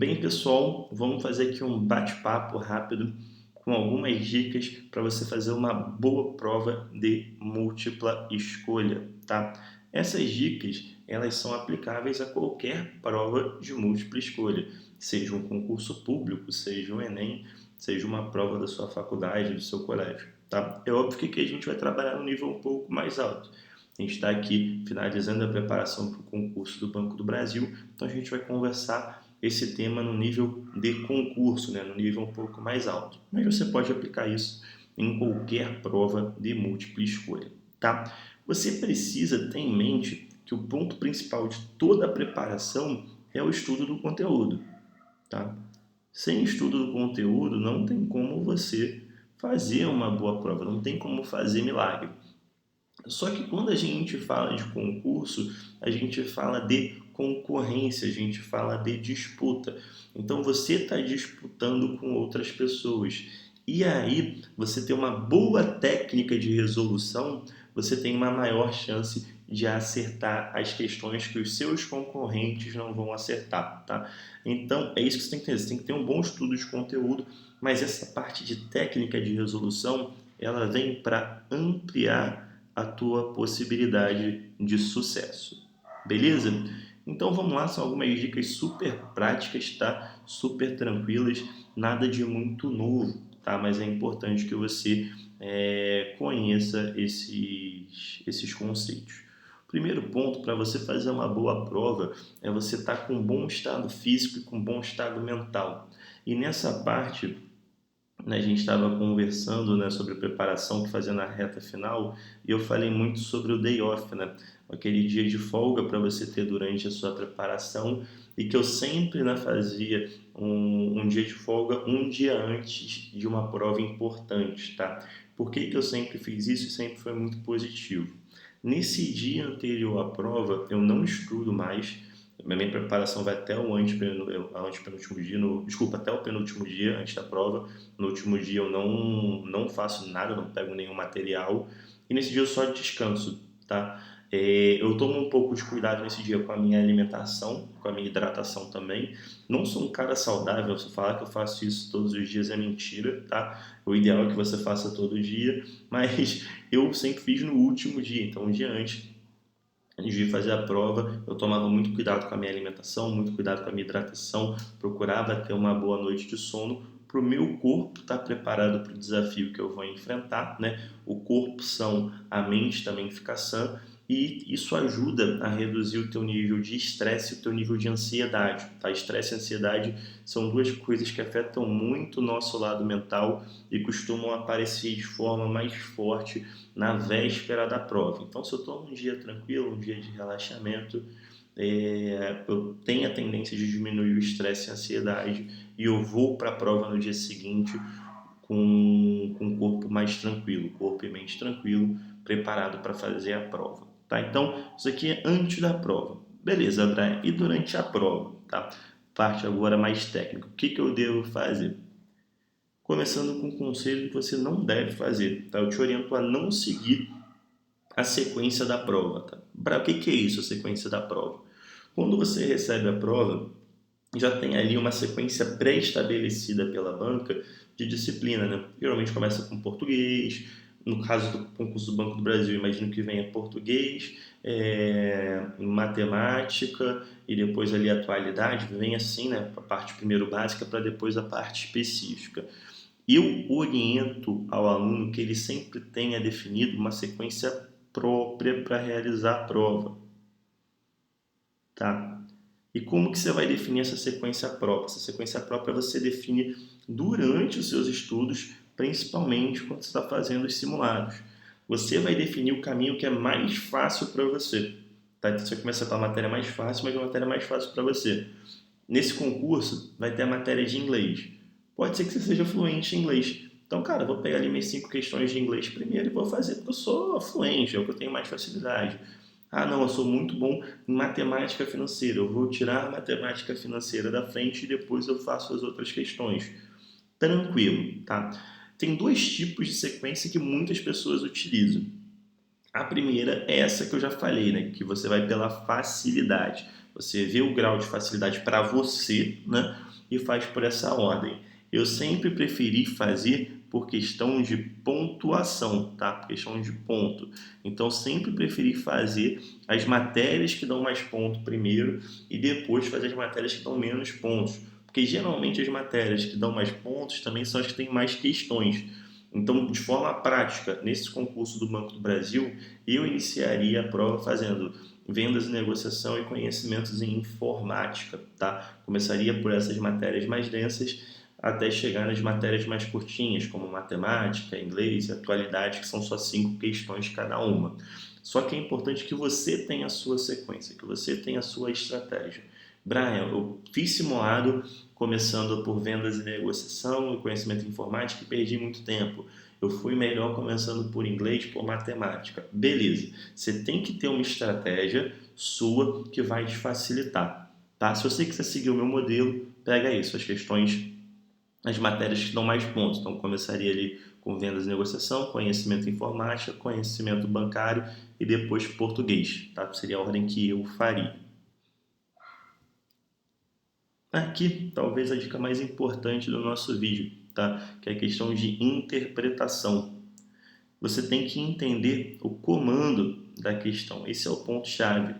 Bem, pessoal, vamos fazer aqui um bate-papo rápido com algumas dicas para você fazer uma boa prova de múltipla escolha, tá? Essas dicas, elas são aplicáveis a qualquer prova de múltipla escolha, seja um concurso público, seja um Enem, seja uma prova da sua faculdade, do seu colégio, tá? É óbvio que aqui a gente vai trabalhar num nível um pouco mais alto. A gente está aqui finalizando a preparação para o concurso do Banco do Brasil, então a gente vai conversar esse tema no nível de concurso, né, no nível um pouco mais alto. Mas você pode aplicar isso em qualquer prova de múltipla escolha, tá? Você precisa ter em mente que o ponto principal de toda a preparação é o estudo do conteúdo, tá? Sem estudo do conteúdo não tem como você fazer uma boa prova, não tem como fazer milagre. Só que quando a gente fala de concurso, a gente fala de concorrência, a gente fala de disputa. Então você está disputando com outras pessoas. E aí, você ter uma boa técnica de resolução, você tem uma maior chance de acertar as questões que os seus concorrentes não vão acertar, tá? Então, é isso que você tem que ter. Você tem que ter um bom estudo de conteúdo, mas essa parte de técnica de resolução, ela vem para ampliar a tua possibilidade de sucesso. Beleza? Então vamos lá, são algumas dicas super práticas, tá? Super tranquilas, nada de muito novo, tá? Mas é importante que você conheça esses conceitos. Primeiro ponto para você fazer uma boa prova é você estar com um bom estado físico e com um bom estado mental. E nessa parte, né, a gente estava conversando, né, sobre a preparação que fazia na reta final e eu falei muito sobre o day off, né, aquele dia de folga para você ter durante a sua preparação e que eu sempre, né, fazia um dia de folga um dia antes de uma prova importante, tá? Por que que eu sempre fiz isso e sempre foi muito positivo? Nesse dia anterior à prova eu não estudo mais. Minha preparação vai até o antepenúltimo dia, desculpa, até o penúltimo dia antes da prova. No último dia eu não faço nada, não pego nenhum material. E nesse dia eu só descanso, tá? Eu tomo um pouco de cuidado nesse dia com a minha alimentação, com a minha hidratação também. Não sou um cara saudável, se falar que eu faço isso todos os dias é mentira, tá? O ideal é que você faça todo dia, mas eu sempre fiz no último dia, então um dia antes de fazer a prova, eu tomava muito cuidado com a minha alimentação, muito cuidado com a minha hidratação, procurava ter uma boa noite de sono para o meu corpo estar preparado para o desafio que eu vou enfrentar, né? O corpo são, a mente também fica sã e isso ajuda a reduzir o teu nível de estresse e o teu nível de ansiedade, tá? Estresse e ansiedade são duas coisas que afetam muito o nosso lado mental e costumam aparecer de forma mais forte na véspera da prova. Então, se eu estou num dia tranquilo, um dia de relaxamento, eu tenho a tendência de diminuir o estresse e a ansiedade e eu vou para a prova no dia seguinte com o corpo mais tranquilo, corpo e mente tranquilo, preparado para fazer a prova. Tá? Então, isso aqui é antes da prova. Beleza, Brian. E durante a prova? Tá? Parte agora mais técnica. O que, que eu devo fazer? Começando com um conselho que você não deve fazer. Tá? Eu te oriento a não seguir a sequência da prova. Tá? Para o que, que é isso, a sequência da prova? Quando você recebe a prova, já tem ali uma sequência pré-estabelecida pela banca de disciplina, né? Geralmente começa com português, no caso do concurso do Banco do Brasil, imagino que venha português, matemática e depois ali atualidade, vem assim, né? A parte primeiro básica para depois a parte específica. Eu oriento ao aluno que ele sempre tenha definido uma sequência própria para realizar a prova, tá? E como que você vai definir essa sequência própria? Essa sequência própria você define durante os seus estudos, principalmente quando você está fazendo os simulados. Você vai definir o caminho que é mais fácil para você. Tá? Então você começa com a matéria mais fácil, mas a matéria mais fácil para você. Nesse concurso vai ter a matéria de inglês. Pode ser que você seja fluente em inglês. Então, cara, eu vou pegar ali minhas 5 questões de inglês primeiro e vou fazer porque eu sou fluente, é o que eu tenho mais facilidade. Ah, não, eu sou muito bom em matemática financeira. Eu vou tirar a matemática financeira da frente e depois eu faço as outras questões. Tranquilo, tá? Tem dois tipos de sequência que muitas pessoas utilizam. A primeira é essa que eu já falei, né? Que você vai pela facilidade. Você vê o grau de facilidade para você, né? e faz por essa ordem. Eu sempre preferi fazer por questão de pontuação, tá? Por questão de ponto. Então, sempre preferi fazer as matérias que dão mais ponto primeiro e depois fazer as matérias que dão menos pontos. Porque geralmente as matérias que dão mais pontos também são as que têm mais questões. Então, de forma prática, nesse concurso do Banco do Brasil, eu iniciaria a prova fazendo vendas e negociação e conhecimentos em informática, tá? Começaria por essas matérias mais densas até chegar nas matérias mais curtinhas, como matemática, inglês e atualidade, que são só 5 questões cada uma. Só que é importante que você tenha a sua sequência, que você tenha a sua estratégia. Brian, eu fiz simulado começando por vendas e negociação e conhecimento informático e perdi muito tempo. Eu fui melhor começando por inglês, por matemática. Beleza, você tem que ter uma estratégia sua que vai te facilitar. Tá? Se você quiser seguir o meu modelo, pega isso, as questões, as matérias que dão mais pontos. Então, começaria ali com vendas e negociação, conhecimento informática, conhecimento bancário e depois português. Tá? Seria a ordem que eu faria. Aqui, talvez a dica mais importante do nosso vídeo, tá? Que é a questão de interpretação. Você tem que entender o comando da questão. Esse é o ponto-chave. O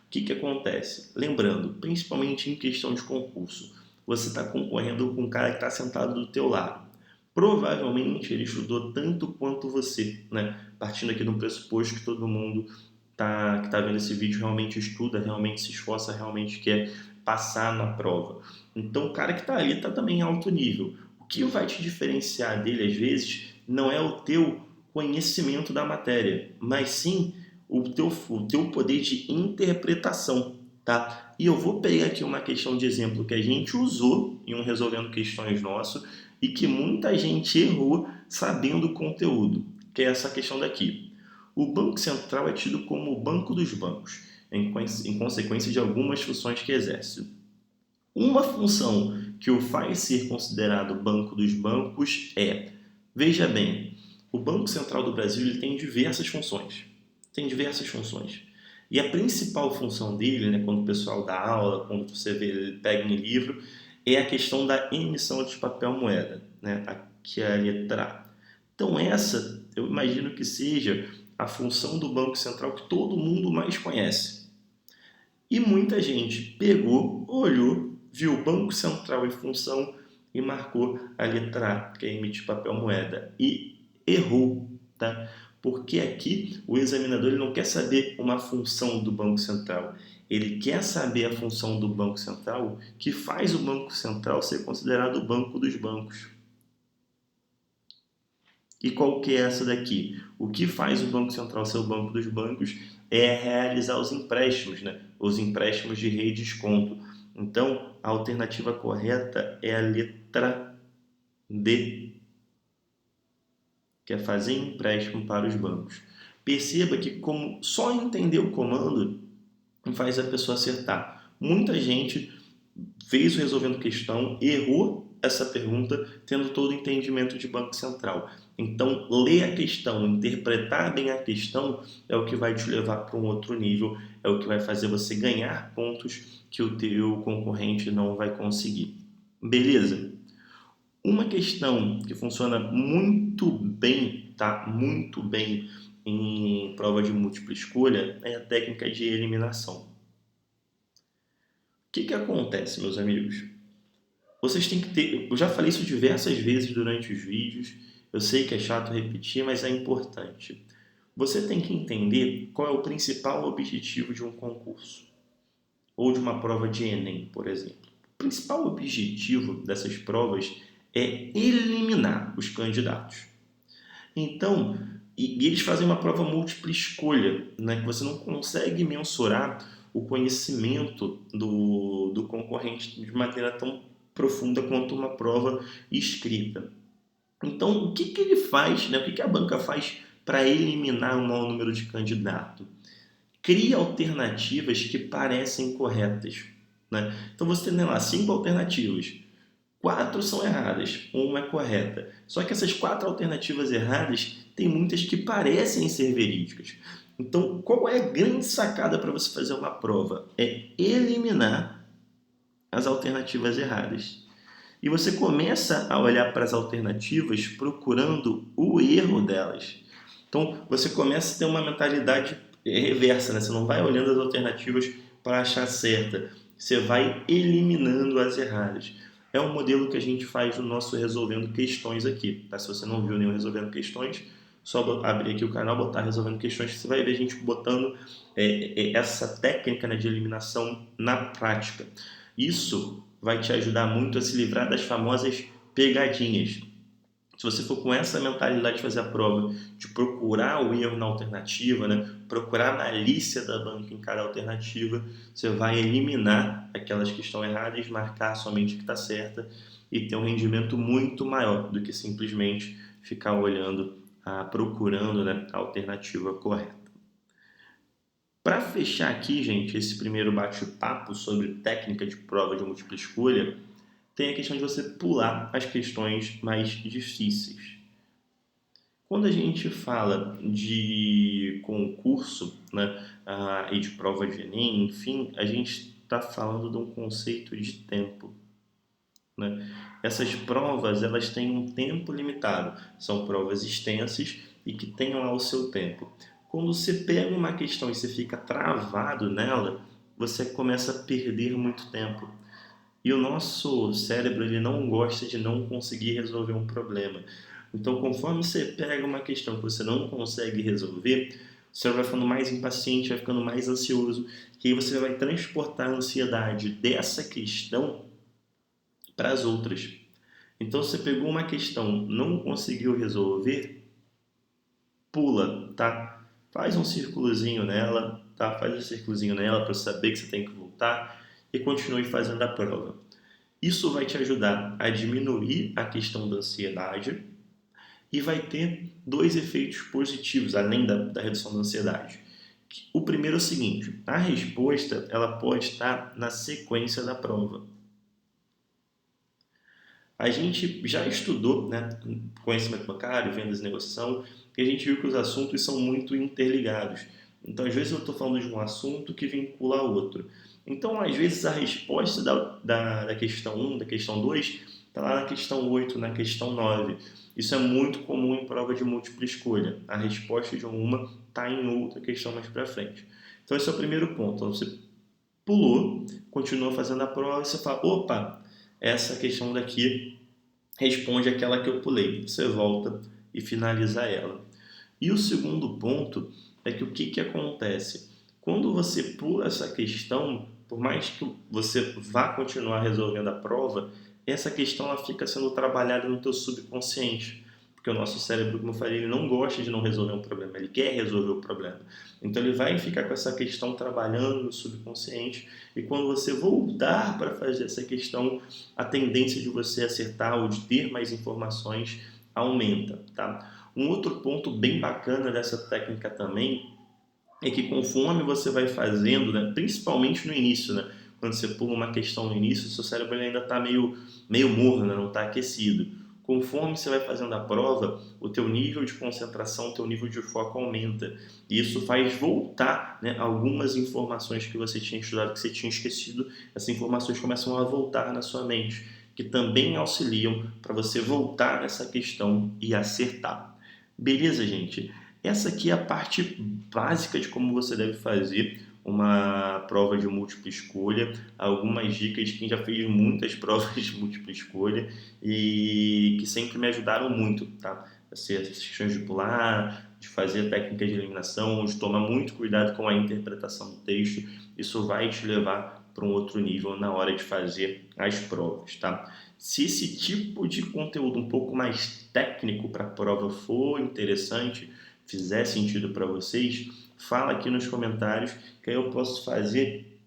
que acontece? Lembrando, principalmente em questão de concurso, você está concorrendo com um cara que está sentado do teu lado. Provavelmente ele estudou tanto quanto você, né? Partindo aqui de um pressuposto que todo mundo que está vendo esse vídeo realmente estuda, realmente se esforça, realmente quer passar na prova. Então o cara que está ali está também em alto nível. O que vai te diferenciar dele às vezes não é o teu conhecimento da matéria, mas sim o teu poder de interpretação, tá? E eu vou pegar aqui uma questão de exemplo que a gente usou em um Resolvendo Questões nosso e que muita gente errou sabendo o conteúdo, que é essa questão daqui. O Banco Central é tido como o banco dos bancos, em consequência de algumas funções que exerce. Uma função que o faz ser considerado banco dos bancos é, veja bem, o Banco Central do Brasil ele tem diversas funções. Tem diversas funções. E a principal função dele, né, quando o pessoal dá aula, quando você vê ele pega um livro, é a questão da emissão de papel moeda, né, que é a letra A. Então essa, eu imagino que seja a função do Banco Central que todo mundo mais conhece. E muita gente pegou, olhou, viu o Banco Central em função e marcou a letra A, que é emitir papel moeda, e errou, tá? Porque aqui o examinador ele não quer saber uma função do Banco Central, ele quer saber a função do Banco Central que faz o Banco Central ser considerado o banco dos bancos. E qual que é essa daqui? O que faz o Banco Central ser o banco dos bancos é realizar os empréstimos, né? Os empréstimos de redesconto. Então, a alternativa correta é a letra D, que é fazer empréstimo para os bancos. Perceba que como só entender o comando faz a pessoa acertar. Muita gente fez o resolvendo questão, errou essa pergunta, tendo todo o entendimento de Banco Central. Então, ler a questão, interpretar bem a questão é o que vai te levar para um outro nível, é o que vai fazer você ganhar pontos que o teu concorrente não vai conseguir. Beleza? Uma questão que funciona muito bem, tá? Muito bem em prova de múltipla escolha é a técnica de eliminação. O que acontece, meus amigos? Vocês têm que ter... Eu já falei isso diversas vezes durante os vídeos. Eu sei que é chato repetir, mas é importante. Você tem que entender qual é o principal objetivo de um concurso. Ou de uma prova de Enem, por exemplo. O principal objetivo dessas provas é eliminar os candidatos. Então, e eles fazem uma prova múltipla escolha, né, que você não consegue mensurar o conhecimento do concorrente de maneira tão profunda quanto uma prova escrita. Então, o que ele faz, né, o que a banca faz para eliminar o maior número de candidatos? Cria alternativas que parecem corretas. Né? Então, você tem lá 5 alternativas. 4 são erradas, uma é correta. Só que essas 4 alternativas erradas, tem muitas que parecem ser verídicas. Então, qual é a grande sacada para você fazer uma prova? É eliminar as alternativas erradas. E você começa a olhar para as alternativas procurando o erro delas. Então, você começa a ter uma mentalidade reversa, né? Você não vai olhando as alternativas para achar certa. Você vai eliminando as erradas. É um modelo que a gente faz no nosso Resolvendo Questões aqui. Tá? Se você não viu nenhum Resolvendo Questões, só abrir aqui o canal, botar Resolvendo Questões, você vai ver a gente botando essa técnica, né, de eliminação na prática. Isso vai te ajudar muito a se livrar das famosas pegadinhas. Se você for com essa mentalidade de fazer a prova, de procurar o erro na alternativa, né? Procurar a malícia da banca em cada alternativa, você vai eliminar aquelas que estão erradas, marcar somente o que está certa e ter um rendimento muito maior do que simplesmente ficar olhando, procurando, né, a alternativa correta. Para fechar aqui, gente, esse primeiro bate-papo sobre técnica de prova de múltipla escolha, tem a questão de você pular as questões mais difíceis. Quando a gente fala de concurso, né, e de prova de Enem, enfim, a gente está falando de um conceito de tempo. Né? Essas provas, elas têm um tempo limitado, são provas extensas e que têm lá o seu tempo. Quando você pega uma questão e você fica travado nela, você começa a perder muito tempo. E o nosso cérebro, ele não gosta de não conseguir resolver um problema. Então, conforme você pega uma questão que você não consegue resolver, o cérebro vai ficando mais impaciente, vai ficando mais ansioso, e aí você vai transportar a ansiedade dessa questão para as outras. Então, você pegou uma questão, não conseguiu resolver, pula, tá? Faz um círculozinho nela, tá? Faz um círculozinho nela para saber que você tem que voltar e continue fazendo a prova. Isso vai te ajudar a diminuir a questão da ansiedade e vai ter dois efeitos positivos, além da redução da ansiedade. O primeiro é o seguinte, a resposta ela pode estar na sequência da prova. A gente já estudou, né, conhecimento bancário, vendas e negociação, e a gente viu que os assuntos são muito interligados. Então, às vezes eu estou falando de um assunto que vincula a outro. Então, às vezes a resposta da questão 1, da questão 2, está lá na questão 8, na questão 9. Isso é muito comum em prova de múltipla escolha. A resposta de uma está em outra questão mais para frente. Então, esse é o primeiro ponto. Então, você pulou, continua fazendo a prova e você fala, opa, essa questão daqui responde àquela que eu pulei. Você volta e finaliza ela. E o segundo ponto é que o que acontece? Quando você pula essa questão, por mais que você vá continuar resolvendo a prova, essa questão ela fica sendo trabalhada no teu subconsciente. Porque o nosso cérebro, como eu falei, ele não gosta de não resolver um problema, ele quer resolver o problema. Então ele vai ficar com essa questão trabalhando no subconsciente e quando você voltar para fazer essa questão, a tendência de você acertar ou de ter mais informações aumenta, tá? Um outro ponto bem bacana dessa técnica também é que conforme você vai fazendo, né, principalmente no início, né, quando você pula uma questão no início, seu cérebro ainda está meio morno, né, não está aquecido. Conforme você vai fazendo a prova, o teu nível de concentração, o teu nível de foco aumenta. E isso faz voltar, né, algumas informações que você tinha estudado, que você tinha esquecido, essas informações começam a voltar na sua mente, que também auxiliam para você voltar nessa questão e acertar. Beleza, gente? Essa aqui é a parte básica de como você deve fazer uma prova de múltipla escolha, algumas dicas de quem já fez muitas provas de múltipla escolha e que sempre me ajudaram muito, tá? Essas questões de pular, de fazer técnicas de eliminação, de tomar muito cuidado com a interpretação do texto, isso vai te levar para um outro nível na hora de fazer as provas, tá? Se esse tipo de conteúdo um pouco mais técnico para a prova for interessante, fizer sentido para vocês, fala aqui nos comentários que aí eu posso fazer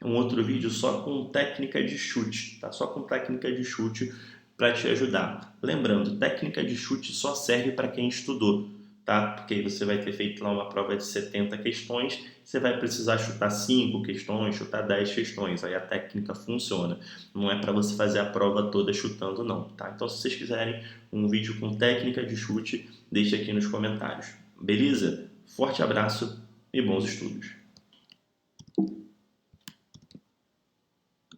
um outro vídeo só com técnica de chute, tá? Só com técnica de chute para te ajudar. Lembrando, técnica de chute só serve para quem estudou, tá? Porque aí você vai ter feito lá uma prova de 70 questões, você vai precisar chutar 5 questões, chutar 10 questões, aí a técnica funciona. Não é para você fazer a prova toda chutando não, tá? Então se vocês quiserem um vídeo com técnica de chute, deixe aqui nos comentários. Beleza? Forte abraço e bons estudos!